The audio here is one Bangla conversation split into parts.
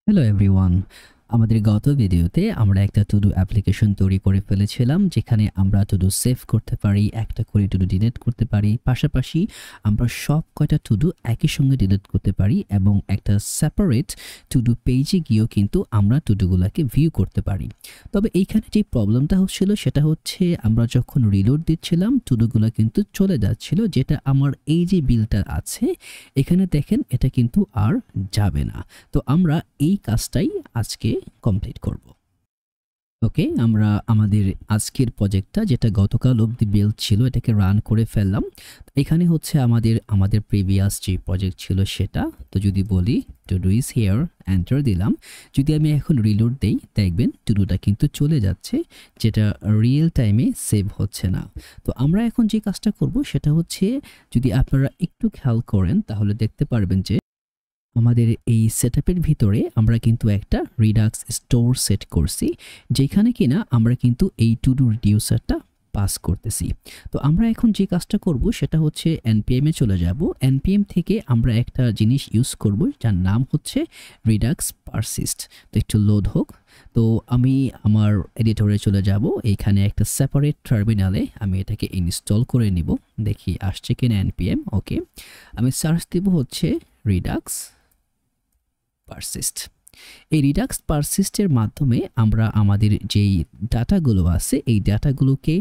হ্যালো এভরিওয়ান, আমাদের গত ভিডিওতে আমরা একটা টু ডু অ্যাপ্লিকেশন তৈরি করে ফেলেছিলাম যেখানে আমরা টু ডু সেভ করতে পারি, একটা করে টু ডু ডিলিট করতে পারি, পাশাপাশি আমরা সব কয়টা টু ডু একই সঙ্গে ডিলিট করতে পারি এবং একটা সেপারেট টু ডু পেজে গিয়েও কিন্তু আমরা টু ডুগুলোকে ভিউ করতে পারি। তবে এইখানে যে প্রবলেমটা হচ্ছিল সেটা হচ্ছে আমরা যখন রিলোড দিচ্ছিলাম টু ডুগুলো কিন্তু চলে যাচ্ছিল, যেটা আমার এই যে বিলটা আছে এখানে দেখেন এটা কিন্তু আর যাবে না। তো আমরা এই কাজটাই আজকে কমপ্লিট করব। ওকে, আমরা আমাদের আজকের প্রজেক্টটা যেটা গতকাল অবধি বিল্ড ছিল এটাকে রান করে ফেললাম। এখানে হচ্ছে আমাদের প্রিভিয়াস যে প্রজেক্ট ছিল সেটা। তো যদি বলি to do is here, enter দিলাম, যদি আমি এখন রিলোড দেই দেখবেন টু ডুটা কিন্তু চলে যাচ্ছে, যেটা রিয়েল টাইমে সেভ হচ্ছে না। তো আমরা এখন যে কাজটা করব সেটা হচ্ছে, যদি আপনারা একটু খেয়াল করেন তাহলে দেখতে পারবেন যে আমাদের এই সেটআপের ভিতরে আমরা কিন্তু একটা রিডাক্স স্টোর সেট করছি, যেখানে কিনা আমরা কিন্তু এই টু ডু রিডিউসারটা পাস করতেছি। তো আমরা এখন যে কাজটা করব সেটা হচ্ছে npm এ চলে যাব। npm থেকে আমরা একটা জিনিস ইউজ করব যার নাম হচ্ছে রিডাক্স পারসিস্ট। তো একটু লোড হোক। তো আমি আমার এডিটরে চলে যাব, এইখানে একটা সেপারেট টার্মিনালে আমি এটাকে ইনস্টল করে নিব, দেখি আসছে কিনা npm। ওকে, আমি সার্চ দিব হচ্ছে রিডাক্স পারসিস্ট। এই রিডাক্স পারসিস্টের মাধ্যমে আমরা আমাদের যেই ডাটাগুলো আছে এই ডাটাগুলোকে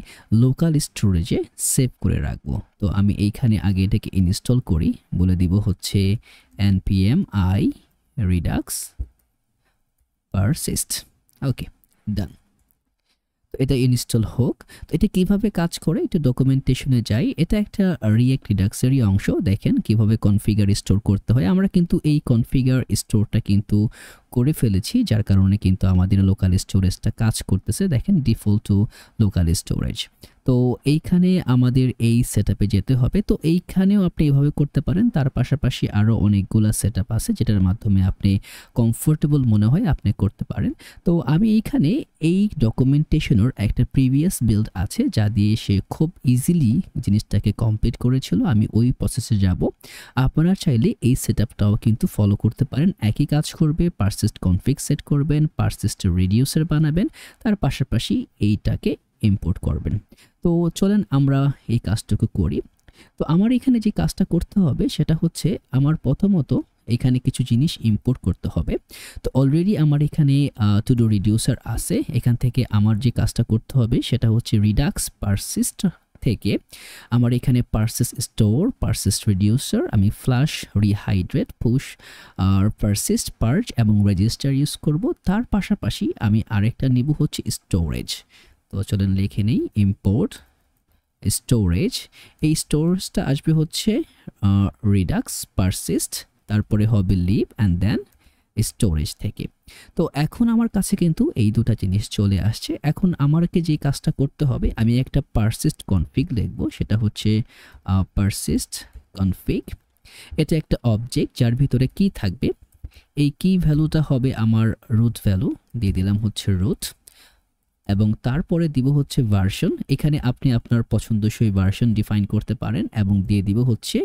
লোকাল স্টোরেজে সেভ করে রাখবো। তো আমি এইখানে আগে এটাকে ইনস্টল করি, বলে দিব হচ্ছে npm i redux persist। ওকে, ডান। তো এটা ইনস্টল হোক। তো এটা কিভাবে কাজ করে একটু ডকুমেন্টেশনে যাই। এটা একটা রিঅ্যাক্ট রিডাক্সেরই অংশ। দেখেন কিভাবে কনফিগার স্টোর করতে হয়। আমরা কিন্তু এই কনফিগার স্টোরটা কিন্তু করে ফেলেছি, যার কারণে কিন্তু আমাদের লোকাল স্টোরেজটা কাজ করতেছে। দেখেন ডিফল্ট টু লোকাল স্টোরেজ। তো এইখানে আমাদের এই সেটআপে যেতে হবে। তো এইখানেও আপনি এইভাবে করতে পারেন, তার পাশাপাশি আরও অনেকগুলো সেটআপ আছে যেটার মাধ্যমে আপনি কমফোর্টেবল মনে হয় আপনি করতে পারেন। তো আমি এইখানে এই ডকুমেন্টেশনের একটা প্রিভিয়াস বিল্ড আছে যা দিয়ে সে খুব ইজিলি জিনিসটাকে কমপ্লিট করেছিল। আমি ওই প্রসেসে যাব। আপনারা চাইলে এই সেটআপটাও কিন্তু ফলো করতে পারেন, একই কাজ করবে। পারসিস্ট কনফিগ সেট করবেন, পারসিস্ট রিডিউসার বানাবেন, তার পাশাপাশি এইটাকে ইম্পোর্ট করবেন। তো চলেন আমরা এই কাজটুকু করি। তো আমার এখানে যে কাজটা করতে হবে সেটা হচ্ছে, আমার প্রথমত এখানে কিছু জিনিস ইম্পোর্ট করতে হবে। তো অলরেডি আমার এখানে টু ডু রিডিউসার আছে। এখান থেকে আমার যে কাজটা করতে হবে সেটা হচ্ছে রিডাক্স পারসিস্ট থেকে আমার এখানে পারসিস্ট স্টোর, পারসিস্ট রিডিউসার, আমি ফ্লাশ, রিহাইড্রেট, পুশ আর পারসিস্ট, পার্জ এবং রেজিস্টার ইউজ করব। তার পাশাপাশি আমি আরেকটা নিব হচ্ছে স্টোরেজ। তো চলেন লিখে নেই ইম্পোর্ট স্টোরেজ। এই স্টোরেজটা আসবে হচ্ছে রিডাক্স পারসিস্ট, তারপরে হবে লিভ অ্যান্ড দেন স্টোরেজ থেকে। তো এখন আমার কাছে কিন্তু এই দুটো জিনিস চলে আসছে। এখন আমাকে যে কাজটা করতে হবে, আমি একটা পারসিস্ট কনফিগ লিখব, সেটা হচ্ছে পারসিস্ট কনফিগ। এটা একটা অবজেক্ট যার ভিতরে কি থাকবে, এই কি ভ্যালুটা হবে আমার রুট ভ্যালু, দিয়ে দিলাম হচ্ছে রুট, এবং তারপরে দিব হচ্ছে ভার্সন। এখানে আপনি আপনার পছন্দসই ভার্সন ডিফাইন করতে পারেন এবং দিয়ে দিব হচ্ছে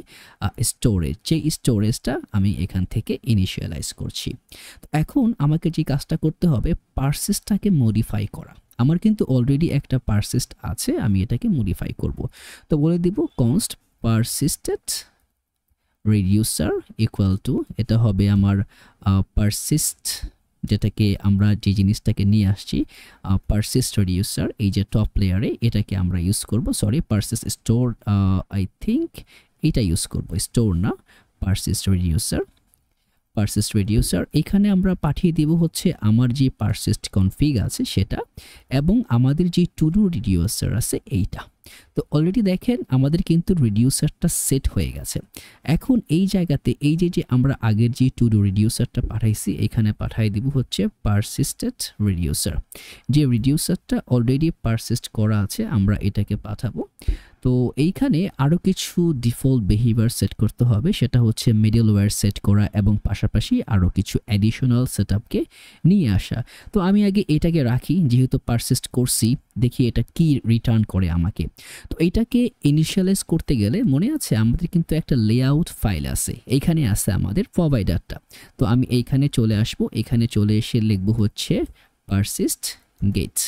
স্টোরেজ, যে স্টোরেজটা আমি এখান থেকে ইনিশিয়ালাইজ করছি। তো এখন আমাকে যে কাজটা করতে হবে পারসিস্টটাকে মডিফাই করা। আমার কিন্তু অলরেডি একটা পারসিস্ট আছে, আমি এটাকে মডিফাই করব। তো বলে দিব const persisted reducer equal to, এটা হবে আমার পারসিস্ট, যেটাকে আমরা যে জিনিসটাকে নিয়ে আসছি পারসিস্ট রিডিউসার, এই যে টপ লেয়ারে এটাকে আমরা ইউজ করব। Sorry, persist store, I think এটা ইউজ করব, স্টোর না, পারসিস্ট রিডিউসার। পারসিস্ট রিডিউসার এখানে আমরা পাঠিয়ে দিব হচ্ছে আমার যে পারসিস্ট কনফিগ আছে সেটা, এবং আমাদের যে টু ডু রিডিউসার আছে এইটা। তো অলরেডি দেখেন আমাদের কিন্তু রিডিউসারটা সেট হয়ে গেছে। এখন এই জায়গাতে এই যে আমরা আগের যে টু ডু রিডিউসারটা পাঠাইছি এখানে পাঠিয়ে দিব হচ্ছে পারসিস্টেড রিডিউসার। যে রিডিউসারটা অলরেডি পারসিস্ট করা আছে আমরা এটাকে পাঠাবো। তো এইখানে আরও কিছু ডিফল্ট বিহেভিয়ার সেট করতে হবে, সেটা হচ্ছে মিডলওয়্যার সেট করা এবং পাশাপাশি আরও কিছু অ্যাডিশনাল সেটআপকে নিয়ে আসা। তো আমি আগে এটাকে রাখি, যেহেতু পারসিস্ট করছি, দেখি এটা কি রিটার্ন করে আমাকে। তো এইটাকে ইনিশিয়ালাইজ করতে গেলে মনে আছে আমাদের কিন্তু একটা লেআউট ফাইল আছে, এইখানে আছে আমাদের প্রোভাইডারটা। তো আমি এইখানে চলে আসব, এখানে চলে এসে লিখব হচ্ছে পারসিস্ট গেট।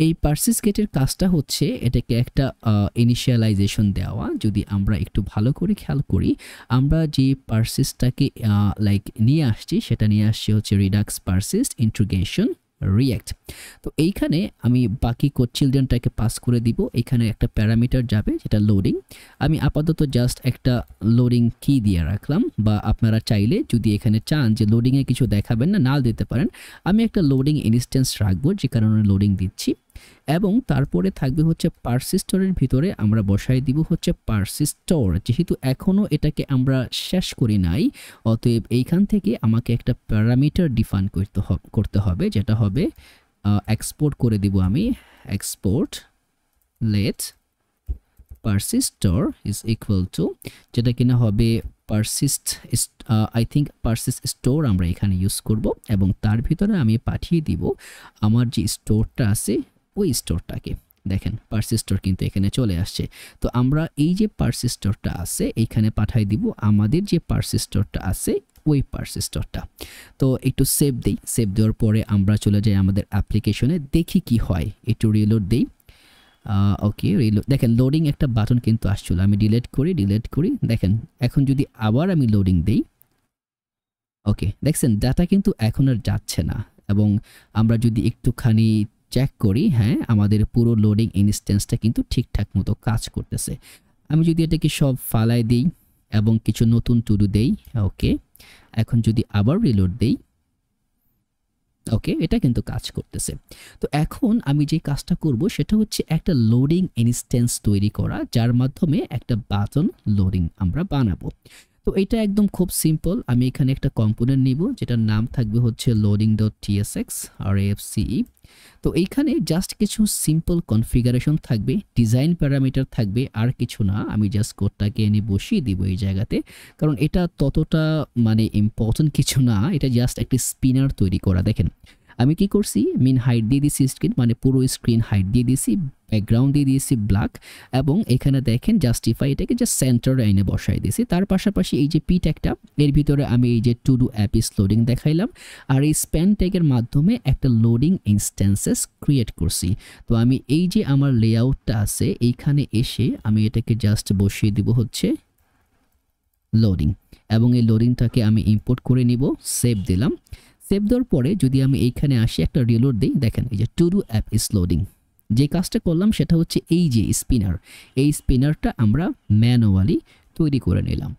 এই পারসিস্ট গেটের কাজটা হচ্ছে এটাকে একটা ইনিশিয়ালাইজেশন দেওয়া। যদি আমরা একটু ভালো করে খেয়াল করি, আমরা যে পারসিস্টটাকে লাইক নিয়ে আসছি সেটা নিয়ে আসছি হচ্ছে রিডাক্স পারসিস্ট ইন্টিগ্রেশন রিঅ্যাক্ট। তো এইখানে আমি বাকি কোড চিলড্রেনটাকে পাস করে দিব, এখানে একটা প্যারামিটার যাবে যেটা লোডিং। আমি আপাতত জাস্ট একটা লোডিং কি দিয়ে রাখলাম, বা আপনারা চাইলে যদি এখানে চান যে লোডিংয়ে কিছু দেখাবেন না, নাল দিতে পারেন। আমি একটা লোডিং ইনস্ট্যান্স রাখবো যে কারণে লোডিং দিচ্ছি, এবং তারপরে থাকবে হচ্ছে পারসিস্টরের ভিতরে আমরা বসাই দিব হচ্ছে পারসিস্টর। যেহেতু এখনও এটাকে আমরা শেষ করি নাই, অতএব এইখান থেকে আমাকে একটা প্যারামিটার ডিফাইন করতে হবে, যেটা হবে এক্সপোর্ট করে দিব আমি, export let persistor is equal to, যেটা কিনা হবে persist I think persist store আমরা এখানে ইউজ করব, এবং তার ভিতরে আমি পাঠিয়ে দিব আমার যে স্টোরটা আছে ওই স্টোরটাকে। দেখেন পারসিস্টর কিন্তু এখানে চলে আসছে। তো আমরা এই যে পারসিস্টরটা আছে এইখানে পাঠিয়ে দিব আমাদের যে পারসিস্টরটা আছে ওই পারসিস্টরটা। তো একটু সেভ দেই, সেভ দেওয়ার পরে আমরা চলে যাই আমাদের অ্যাপ্লিকেশনে, দেখি কি হয়। একটু রিলোড দেই। ওকে, রিলোড। দেখেন লোডিং একটা বাটন কিন্তু আসছিল, আমি ডিলিট করি। দেখেন এখন যদি আবার আমি লোডিং দেই, ওকে দেখছেন ডাটা কিন্তু এখন আর যাচ্ছে না। এবং আমরা যদি একটুখানি চেক করি, হ্যাঁ আমাদের পুরো লোডিং ইনস্ট্যান্সটা কিন্তু ঠিকঠাক মতো কাজ করতেছে। আমি যদি এটাকে সব ফালাই দিই এবং কিছু নতুন টুডু দেই, ওকে এখন যদি আবার রিলোড দেই, ওকে এটা কিন্তু কাজ করতেছে। তো এখন আমি যে কাজটা করব সেটা হচ্ছে একটা লোডিং ইনস্ট্যান্স তৈরি করা, যার মাধ্যমে একটা বাটন লোডিং আমরা বানাবো। তো এটা একদম খুব সিম্পল। আমি এখানে একটা কম্পোনেন্ট নিব যেটার নাম থাকবে হচ্ছে loading.tsx rafce। তো এইখানে জাস্ট কিছু সিম্পল কনফিগারেশন থাকবে, ডিজাইন প্যারামিটার থাকবে, আর কিছু না। আমি জাস্ট কোডটাকে এনে বসিয়ে দিব এই জায়গাতে, কারণ এটা ততটা মানে ইম্পর্টেন্ট কিছু না, এটা জাস্ট একটা স্পিনার তৈরি করা। দেখেন আমি কি করছি, মিন হাইট দিয়ে দিয়েছি স্ক্রিন, মানে পুরো স্ক্রিন হাইট দিয়ে দিয়েছি, ব্যাকগ্রাউন্ড দিয়ে দিয়েছি ব্ল্যাক, এবং এখানে দেখেন জাস্টিফাই এটাকে জাস্ট সেন্টারে এনে বসাই দিয়েছি। তার পাশাপাশি এই যে পি ট্যাগটা, এর ভিতরে আমি এই যে to do app is loading দেখাইলাম, আর এই স্প্যান ট্যাগের মাধ্যমে একটা লোডিং ইনস্ট্যান্সেস ক্রিয়েট করছি। তো আমি এই যে আমার লেআউটটা আছে এইখানে এসে আমি এটাকে জাস্ট বসিয়ে দিব হচ্ছে লোডিং, এবং এই লোডিংটাকে আমি ইম্পোর্ট করে নিব, সেভ দিলাম। সেভ দেওয়ার পরে যদি আমি এইখানে আসি একটা রিলোড দিই, দেখেন এই যে to do app is loading, যে কাজটা করলাম সেটা হচ্ছে এই যে স্পিনার, এই স্পিনারটা আমরা ম্যানুয়ালি তৈরি করে নিলাম।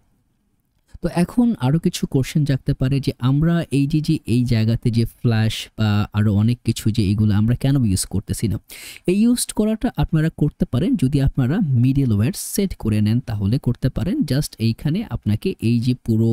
তো এখন আরও কিছু কোশ্চেন জাগতে পারে যে আমরা এই যে এই জায়গাতে যে ফ্ল্যাশ বা আরও অনেক কিছু যে এগুলো আমরা কেন ইউজ করতেছি না। এই ইউজ করাটা আপনারা করতে পারেন যদি আপনারা মিডলওয়্যার সেট করে নেন, তাহলে করতে পারেন। জাস্ট এইখানে আপনাকে এই যে পুরো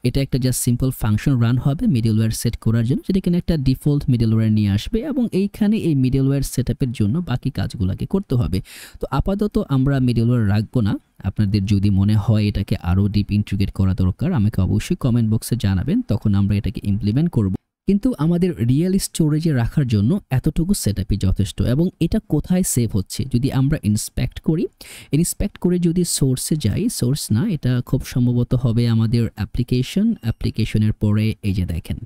এটা একটা জাস্ট সিম্পল ফাংশন রান হবে মিডলওয়্যার সেট করার জন্য, যেটা কিনা একটা ডিফল্ট মিডলওয়্যার নিয়ে আসবে, এবং এইখানে এই মিডলওয়্যার সেটআপের জন্য বাকি কাজগুলোকে করতে হবে। তো আপাতত আমরা মিডলওয়্যার রাখবো না। আপনাদের যদি মনে হয় এটাকে আরও ডিপ ইন্টিগ্রেট করা দরকার, আমাকে অবশ্যই কমেন্ট বক্সে জানাবেন, তখন আমরা এটাকে ইমপ্লিমেন্ট করব। কিন্তু আমাদের রিয়েল স্টোরেজে রাখার জন্য এতটুকু সেটআপই যথেষ্ট। এবং এটা কোথায় সেভ হচ্ছে যদি আমরা ইন্সপেক্ট করে যদি সোর্সে যাই, সোর্স না, এটা খুব সম্ভবত হবে আমাদের অ্যাপ্লিকেশনের পরে এই যে দেখেন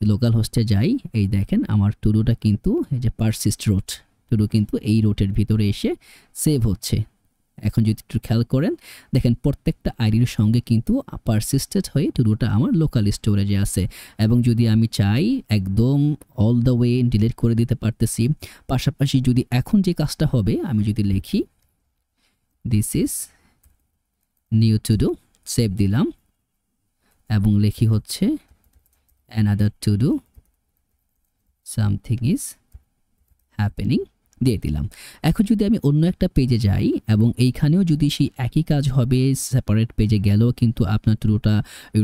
লোকাল হোস্টে যাই, এই দেখেন আমার টুডুটা কিন্তু এই যে পারসিস্ট রুট টুডু কিন্তু এই রুটের ভিতরে এসে সেভ হচ্ছে। এখন যদি একটু খেয়াল করেন দেখেন প্রত্যেকটা আইডির সঙ্গে কিন্তু পারসিস্টেড হয়ে টুডুটা আমার লোকাল স্টোরেজে আছে, এবং যদি আমি চাই একদম অল দ্য ওয়ে ডিলিট করে দিতে পারতেছি। পাশাপাশি যদি এখন যে কাজটা হবে, আমি যদি লিখি this is new Tudu, save দিলাম, এবং লিখি হচ্ছে another Tudu something is happening, দিয়ে দিলাম। এখন যদি আমি অন্য একটা পেজে যাই এবং এইখানেও যদি সেই একই কাজ হবে, সেপারেট পেজে গেলেও কিন্তু আপনার টুডুটা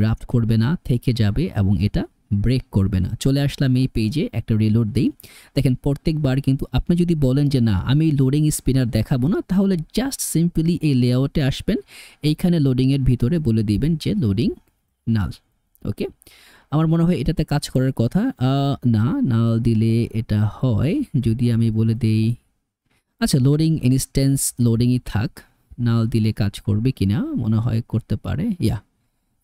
রাফট করবে না, থেকে যাবে এবং এটা ব্রেক করবে না। চলে আসলাম এই পেজে, একটা রিলোড দেই। দেখেন প্রত্যেকবার কিন্তু আপনি যদি বলেন যে না আমি লোডিং স্পিনার দেখাবো না, তাহলে জাস্ট সিম্পলি এই লেআউটে আসবেন, এইখানে লোডিংয়ের ভিতরে বলে দিবেন যে লোডিং নাল। ওকে, আমার মনে হয় এটাতে কাজ করার কথা না, নাল দিলে এটা হয়। যদি আমি বলে দেই আচ্ছা, লোডিং ইনস্ট্যান্স লোডিংই থাক, নাল দিলে কাজ করবে কিনা মনে হয় করতে পারে।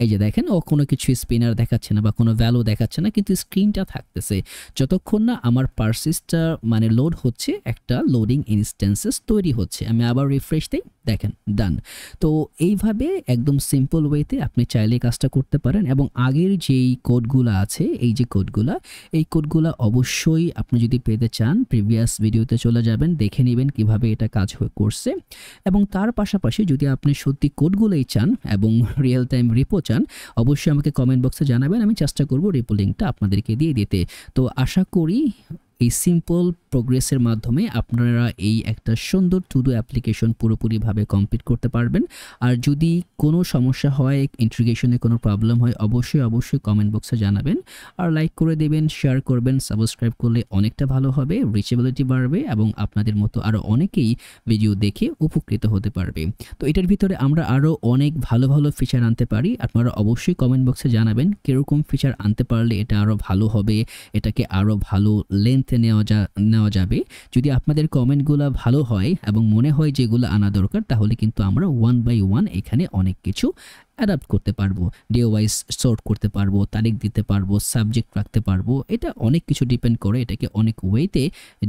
এই যে দেখেন ও কোনো কিছু স্পিনার দেখাচ্ছে না বা কোনো ভ্যালু দেখাচ্ছে না, কিন্তু স্ক্রিনটা থাকতেছে যতক্ষণ না আমার পারসিসটা মানে লোড হচ্ছে, একটা লোডিং ইনস্ট্যান্সেস তৈরি হচ্ছে। আমি আবার রিফ্রেশ দিই, দেখেন ডান। তো এইভাবে একদম সিম্পল ওয়েতে আপনি চাইলে কাজটা করতে পারেন। এবং আগের যেই কোডগুলো আছে, এই যে কোডগুলা, এই কোডগুলা অবশ্যই আপনি যদি পেতে চান প্রিভিয়াস ভিডিওতে চলে যাবেন, দেখে নেবেন কিভাবে এটা কাজ করছে। এবং তার পাশাপাশি যদি আপনি সত্যি কোডগুলোই চান এবং রিয়েল টাইম রিপো চান, অবশ্যই আমাকে কমেন্ট বক্সে জানাবেন, আমি চেষ্টা করব রিপো লিঙ্কটা আপনাদেরকে দিয়ে দিতে। তো আশা করি এই সিম্পল প্রোগ্রেসের মাধ্যমে আপনারা এই একটা সুন্দর টু ডু অ্যাপ্লিকেশন পুরোপুরিভাবে কমপ্লিট করতে পারবেন। আর যদি কোনো সমস্যা হয়, ইন্টিগ্রেশনে কোনো প্রবলেম হয়, অবশ্যই কমেন্ট বক্সে জানাবেন। আর লাইক করে দেবেন, শেয়ার করবেন, সাবস্ক্রাইব করলে অনেকটা ভালো হবে, রিচেবিলিটি বাড়বে এবং আপনাদের মতো আরও অনেকেই ভিডিও দেখে উপকৃত হতে পারবে। তো এটার ভিতরে আমরা আরও অনেক ভালো ভালো ফিচার আনতে পারি। আপনারা অবশ্যই কমেন্ট বক্সে জানাবেন কীরকম ফিচার আনতে পারলে এটা আরও ভালো হবে, এটাকে আরও ভালো লেন্থে নেওয়া যাবে। যদি আপনাদের কমেন্টগুলো ভালো হয় এবং মনে হয় যেগুলো আনা দরকার, তাহলে কিন্তু আমরা 1 বাই 1 এখানে অনেক কিছু অ্যাডাপ্ট করতে পারবো, ডে ওয়াইজ সর্ট করতে পারবো, তারিখ দিতে পারবো, সাবজেক্ট রাখতে পারবো। এটা অনেক কিছু ডিপেন্ড করে, এটাকে অনেক ওয়েতে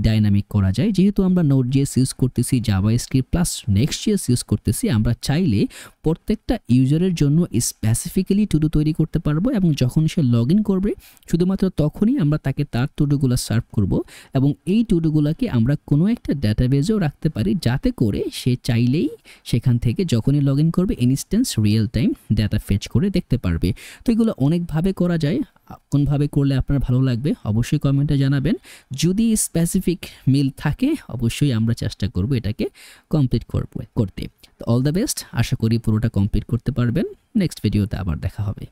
ডাইনামিক করা যায়। যেহেতু আমরা নোড.js ইউজ করতেছি, জাভাস্ক্রিপ্ট প্লাস নেক্সট.js ইউজ করতেছি, আমরা চাইলে প্রত্যেকটা ইউজারের জন্য স্পেসিফিক্যালি টুডু তৈরি করতে পারবো। এবং যখন সে লগ ইন করবে, শুধুমাত্র তখনই আমরা তাকে তার টুডুগুলো সার্ভ করব। এবং এই টুডুগুলোকে আমরা কোনো একটা ডাটাবেজেও রাখতে পারি, যাতে করে সে চাইলেই সেখান থেকে যখনই লগ ইন করবে instance real time data fetch করে দেখতে পারবে। তো এগুলো অনেকভাবে করা যায়, কোনভাবে করলে আপনার ভালো লাগবে অবশ্যই কমেন্টে জানাবেন। যদি স্পেসিফিক মিল থাকে অবশ্যই আমরা চেষ্টা করব এটাকে কমপ্লিট করতে। তো অল দ্য বেস্ট, আশা করি পুরোটা কমপ্লিট করতে পারবেন। নেক্সট ভিডিওতে আবার দেখা হবে।